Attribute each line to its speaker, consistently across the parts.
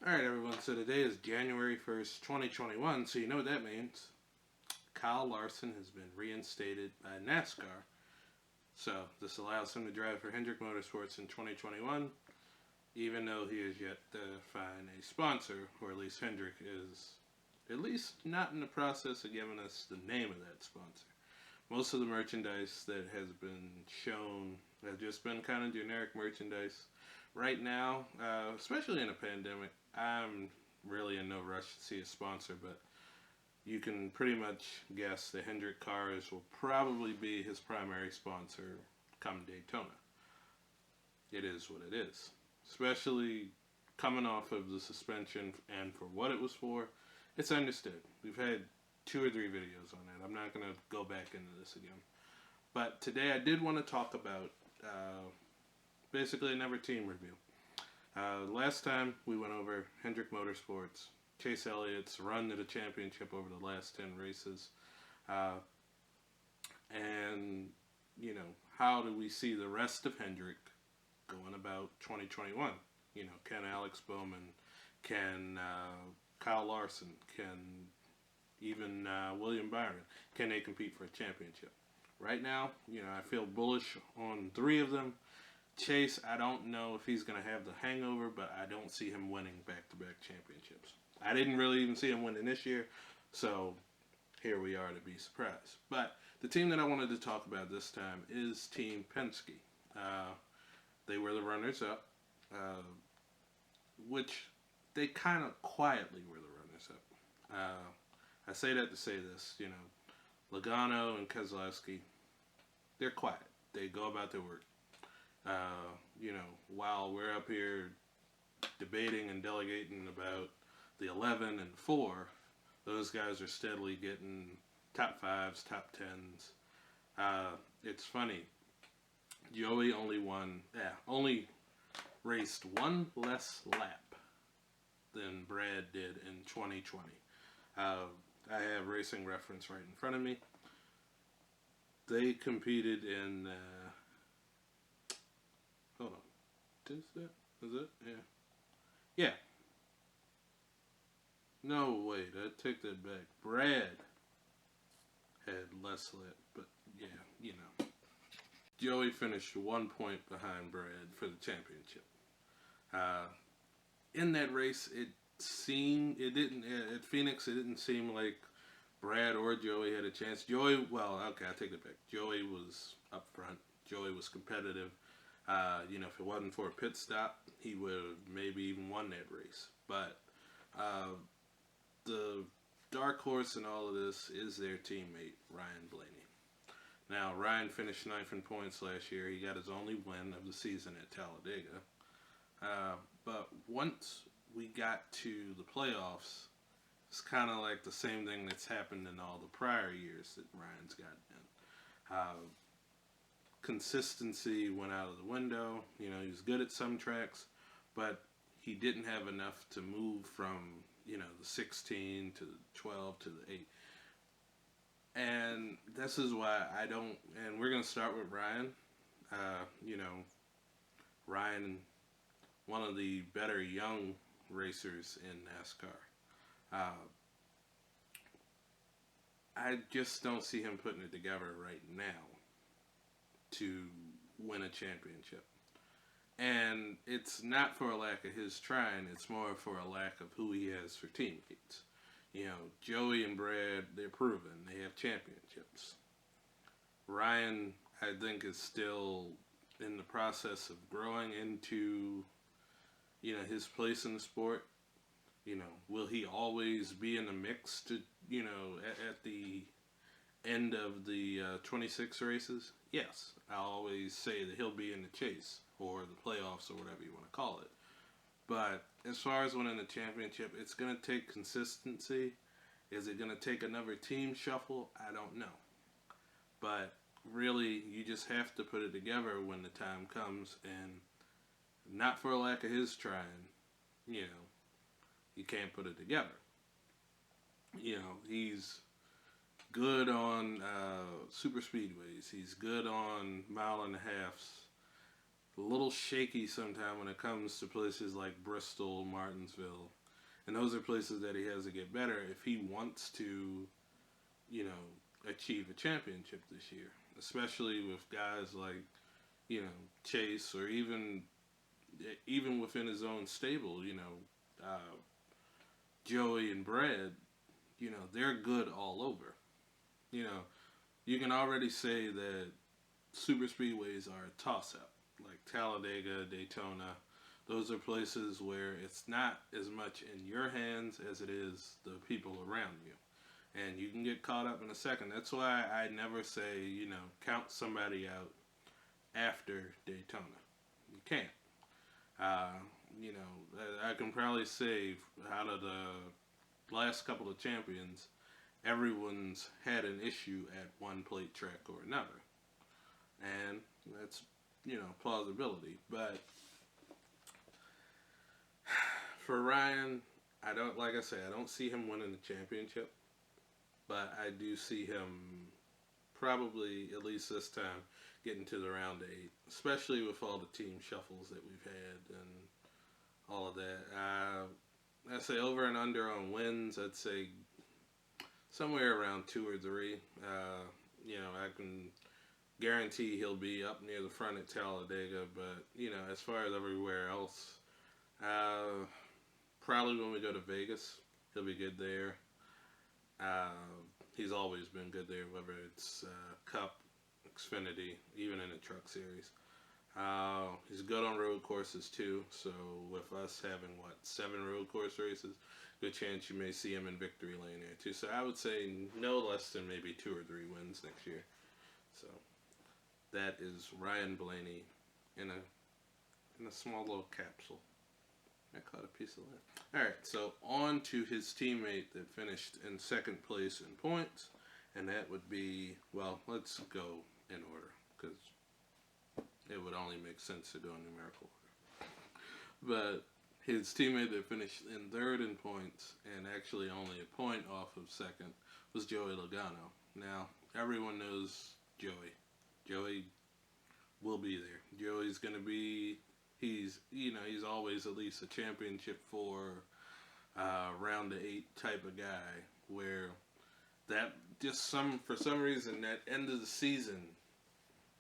Speaker 1: Alright everyone, so today is January 1st, 2021, so you know what that means. Kyle Larson has been reinstated by NASCAR. So this allows him to drive for Hendrick Motorsports in 2021, even though he has yet to find a sponsor, or at least Hendrick is at least not in the process of giving us the name of that sponsor. Most of the merchandise that has been shown has just been kind of generic merchandise. Right now, especially in a pandemic, I'm really in no rush to see a sponsor, but you can pretty much guess the Hendrick cars will probably be his primary sponsor come Daytona. It is what it is. Especially coming off of the suspension and for what it was for, it's understood. We've had 2 or 3 videos on that. I'm not going to go back into this again. But today I did want to talk about basically another team review. Last time we went over Hendrick Motorsports, Chase Elliott's run to the championship over the last 10 races. And, you know, how do we see the rest of Hendrick going about 2021? You know, can Alex Bowman, can Kyle Larson, can even William Byron, can they compete for a championship? Right now, you know, I feel bullish on 3 of them. Chase, I don't know if he's going to have the hangover, but I don't see him winning back-to-back championships. I didn't really even see him winning this year, so here we are to be surprised. But the team that I wanted to talk about this time is Team Penske. They were the runners-up, which they kind of quietly were the runners-up. I say that to say this, you know, Logano and Keselowski, they're quiet. They go about their work. You know, while we're up here debating and delegating about the 11 and 4, those guys are steadily getting top 5s, top 10s. It's funny. Joey only raced 1 less lap than Brad did in 2020. I have Racing Reference right in front of me. They competed in hold on. Is it? Yeah. Yeah. No, wait. I take that back. Brad had less lap, but yeah, you know. Joey finished 1 point behind Brad for the championship. In that race, at Phoenix, it didn't seem like Brad or Joey had a chance. Joey, well, okay, I take it back. Joey was up front. Joey was competitive. You know, if it wasn't for a pit stop, he would have maybe even won that race. But the dark horse in all of this is their teammate, Ryan Blaney. Now, Ryan finished 9th in points last year. He got his only win of the season at Talladega. But once we got to the playoffs, it's kind of like the same thing that's happened in all the prior years that Ryan's gotten in. Consistency went out of the window. You know, he was good at some tracks, but he didn't have enough to move from, you know, the 16 to the 12 to the 8. And this is why I don't, and we're going to start with Ryan. You know, Ryan, one of the better young racers in NASCAR. I just don't see him putting it together right now to win a championship. And it's not for a lack of his trying, it's more for a lack of who he has for teammates. You know, Joey and Brad, they're proven. They have championships. Ryan, I think, is still in the process of growing into, you know, his place in the sport. You know, will he always be in the mix to, you know, at the end of the 26 races? Yes. I'll always say that he'll be in the chase or the playoffs or whatever you want to call it. But as far as winning the championship, it's going to take consistency. Is it going to take another team shuffle? I don't know. But really, you just have to put it together when the time comes, and not for a lack of his trying, you know, you can't put it together. You know, he's good on super speedways. He's good on mile and a halfs. a little shaky sometimes when it comes to places like Bristol, Martinsville, and those are places that he has to get better if he wants to, achieve a championship this year. Especially with guys like, Chase, or even within his own stable, Joey and Brad, they're good all over. You know, you can already say that super speedways are a toss up, like Talladega, Daytona. Those are places where it's not as much in your hands as it is the people around you. And you can get caught up in a second. That's why I never say, count somebody out after Daytona. You can't. Uh, I can probably say out of the last couple of champions, everyone's had an issue at one plate track or another. And that's, plausibility. But for Ryan, like I say, I don't see him winning the championship. But I do see him probably, at least this time, getting to the round 8. Especially with all the team shuffles that we've had and all of that. I'd say over and under on wins, I'd say somewhere around 2 or 3. I can guarantee he'll be up near the front at Talladega, but, as far as everywhere else, probably when we go to Vegas, he'll be good there. He's always been good there, whether it's Cup, Xfinity, even in the Truck Series. He's good on road courses too, so with us having, 7 road course races, good chance you may see him in victory lane there too. So I would say no less than maybe 2 or 3 wins next year. So that is Ryan Blaney in a small little capsule. I caught a piece of that. Alright, so on to his teammate that finished in second place in points, and that would be, let's go in order, because it would only make sense to go in numerical order. But his teammate that finished in third in points, and actually only a point off of second, was Joey Logano. Now, everyone knows Joey. Joey will be there. Joey's going to be... He's always at least a championship 4, round of 8 type of guy, where that just for some reason, that end of the season,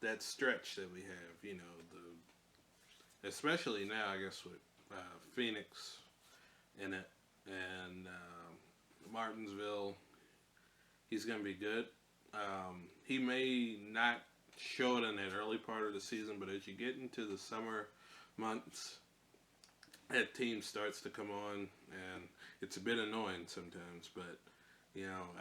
Speaker 1: that stretch that we have, especially now, I guess, with Phoenix in it, and Martinsville, he's going to be good. He may not show it in that early part of the season, but as you get into the summer months, that team starts to come on, and it's a bit annoying sometimes, but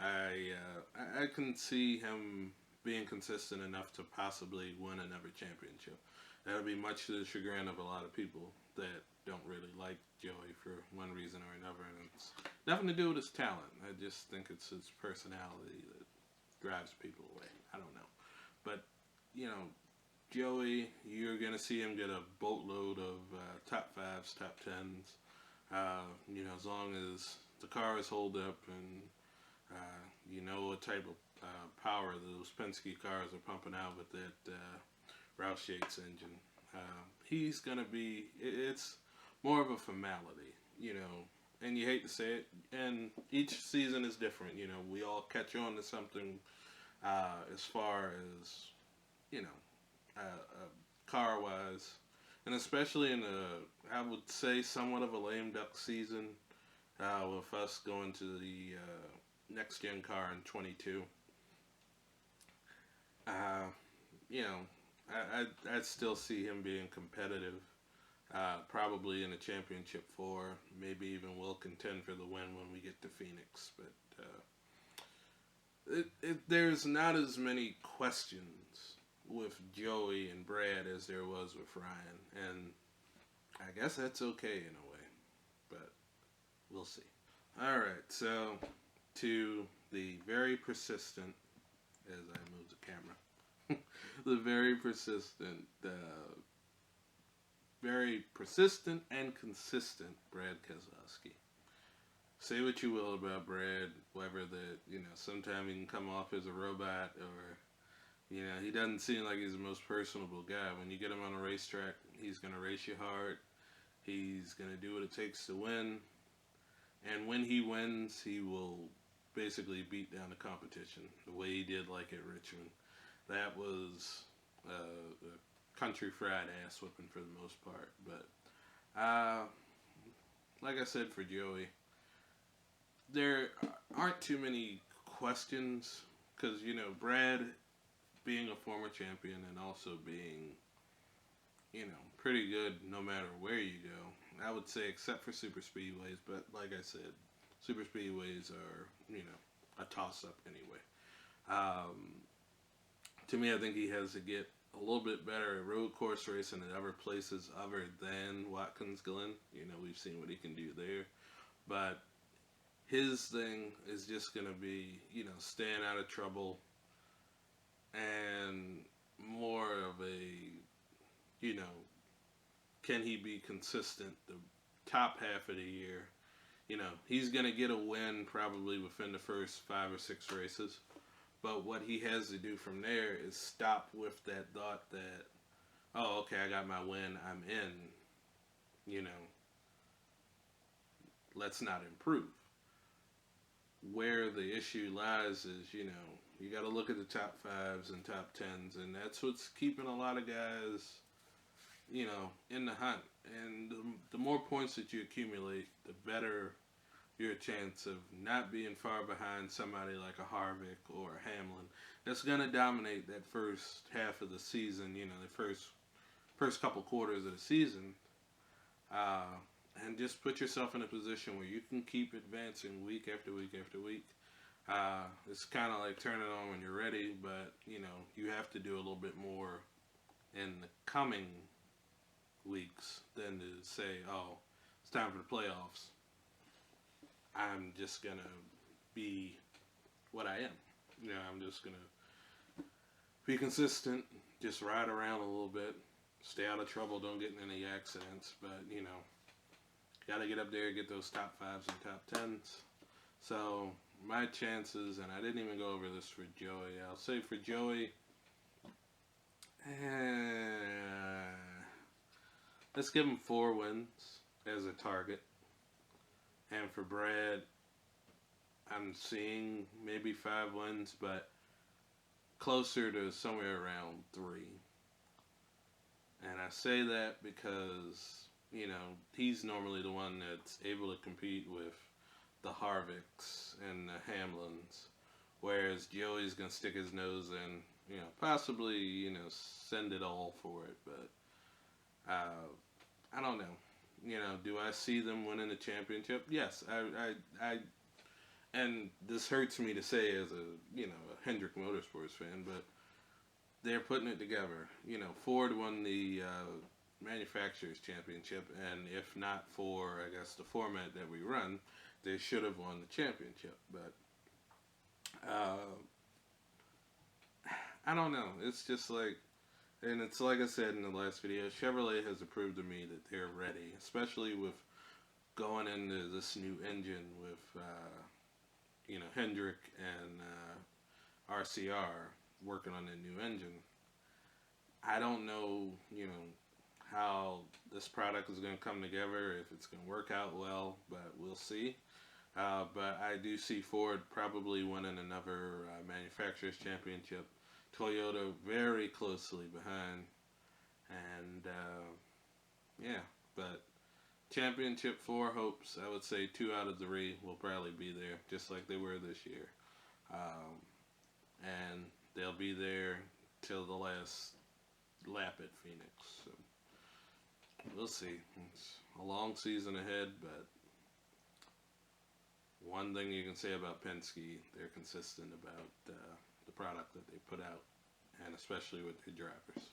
Speaker 1: I can see him being consistent enough to possibly win another championship. That'll be much to the chagrin of a lot of people that don't really like Joey for one reason or another, and it's nothing to do with his talent. I just think it's his personality that drives people away. I don't know, but Joey, you're going to see him get a boatload of top 5s, top 10s, as long as the cars hold up and, what type of power those Penske cars are pumping out with that Roush Yates engine. He's going to be, it's more of a formality, and you hate to say it, and each season is different, we all catch on to something as far as, car-wise, and especially in I would say, somewhat of a lame duck season, with us going to the next-gen car in 22. I'd still see him being competitive, probably in a championship 4, maybe even will contend for the win when we get to Phoenix, but there's not as many questions with Joey and Brad as there was with Ryan, and I guess that's okay in a way, but we'll see. Alright, so to the very persistent, as I move the camera, the very persistent and consistent Brad Keselowski. Say what you will about Brad, whether that, sometimes he can come off as a robot, or he doesn't seem like he's the most personable guy. When you get him on a racetrack, He's going to race you hard. He's going to do what it takes to win. And when he wins, he will basically beat down the competition the way he did like at Richmond. That was a country fried ass whipping for the most part. But like I said for Joey, there aren't too many questions because, you know, Brad being a former champion and also being, you know, pretty good no matter where you go. I would say except for super speedways, but like I said, super speedways are, you know, a toss-up anyway. To me, I think he has to get a little bit better at road course racing in other places other than Watkins Glen. You know, we've seen what he can do there. But his thing is just going to be, you know, staying out of trouble and more of a, you know, can he be consistent the top half of the year? You know, he's going to get a win probably within the first 5 or 6 races. But what he has to do from there is stop with that thought that, oh, okay, I got my win, I'm in. You know, let's not improve. Where the issue lies is, you know, you got to look at the top 5s and top 10s, and that's what's keeping a lot of guys, you know, in the hunt. And the more points that you accumulate, the better your chance of not being far behind somebody like a Harvick or a Hamlin that's going to dominate that first half of the season, you know, the first couple quarters of the season. And just put yourself in a position where you can keep advancing week after week after week. It's kind of like turning on when you're ready, but, you know, you have to do a little bit more in the coming weeks than to say, oh, it's time for the playoffs. I'm just going to be what I am. You know, I'm just going to be consistent, just ride around a little bit, stay out of trouble, don't get in any accidents, but, you know, got to get up there, get those top 5s and top 10s. So my chances, and I didn't even go over this for Joey, I'll say for Joey, let's give him 4 wins as a target. And for Brad, I'm seeing maybe 5 wins, but closer to somewhere around 3. And I say that because, you know, he's normally the one that's able to compete with the Harvicks and the Hamlins, whereas Joey's going to stick his nose in, you know, possibly, you know, send it all for it, but I don't know. You know, do I see them winning the championship? Yes, I and this hurts me to say as a, you know, a Hendrick Motorsports fan, but they're putting it together. You know, Ford won the Manufacturers Championship, and if not for, I guess, the format that we run, they should have won the championship. But I don't know. It's just like, and it's like I said in the last video, Chevrolet has approved to me that they're ready, especially with going into this new engine with, you know, Hendrick and RCR working on a new engine. I don't know, you know, how this product is going to come together, if it's going to work out well, but we'll see. But I do see Ford probably winning another manufacturer's championship. Toyota very closely behind. And, yeah, but championship 4 hopes, I would say 2 out of 3 will probably be there, just like they were this year. And they'll be there till the last lap at Phoenix. So we'll see. It's a long season ahead, but one thing you can say about Penske, they're consistent about the product that they put out, and especially with their drivers.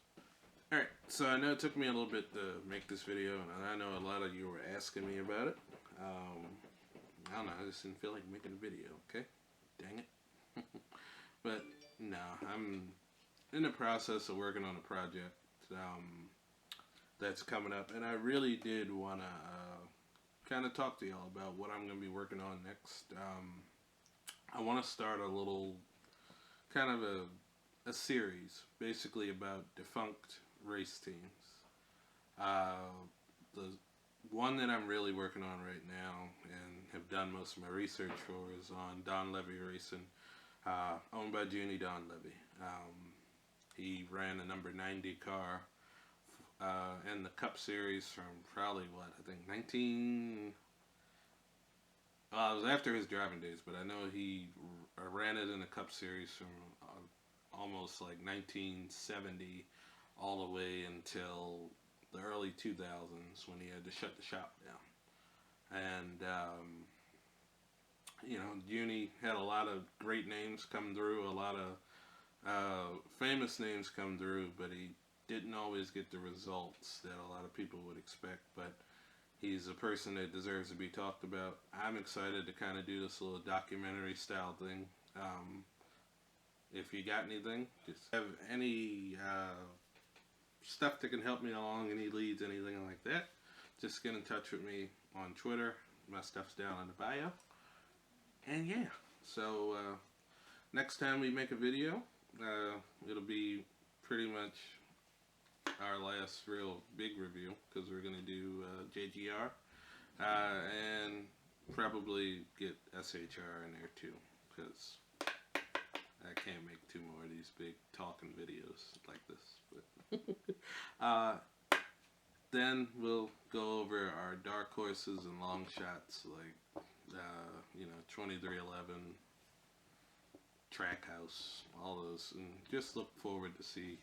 Speaker 1: Alright, so I know it took me a little bit to make this video, and I know a lot of you were asking me about it. I don't know, I just didn't feel like making a video, okay? Dang it. But, no, I'm in the process of working on a project that's coming up, and I really did want to kind of talk to y'all about what I'm going to be working on next. I want to start a little, kind of a series, basically about defunct race teams. The one that I'm really working on right now and have done most of my research for is on Don Levy Racing, owned by Junie Don Levy. He ran a number 90 car in the Cup Series from probably, what, I think 19... Well, it was after his driving days, but I know he ran it in the Cup Series from almost like 1970 all the way until the early 2000s when he had to shut the shop down. And, you know, Junie had a lot of great names come through, a lot of famous names come through, but he didn't always get the results that a lot of people would expect. But he's a person that deserves to be talked about. I'm excited to kind of do this little documentary style thing. If you got anything, just have any stuff that can help me along, any leads, anything like that, just get in touch with me on Twitter. My stuff's down in the bio. And yeah, so next time we make a video, it'll be pretty much our last real big review, because we're going to do JGR and probably get SHR in there too, because I can't make two more of these big talking videos like this. But then we'll go over our dark horses and long shots, like you know, 2311, Trackhouse, all those, and just look forward to see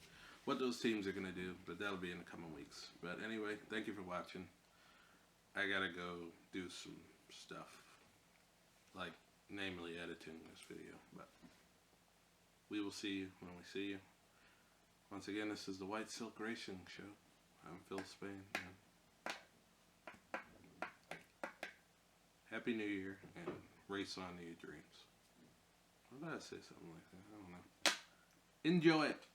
Speaker 1: what those teams are going to do, but that'll be in the coming weeks. But anyway, thank you for watching. I gotta go do some stuff, like namely editing this video, but we will see you when we see you. Once again, this is the White Silk Racing Show. I'm Phil Spain, and Happy New Year, and race on to your dreams. Why did I say something like that? I don't know. Enjoy it!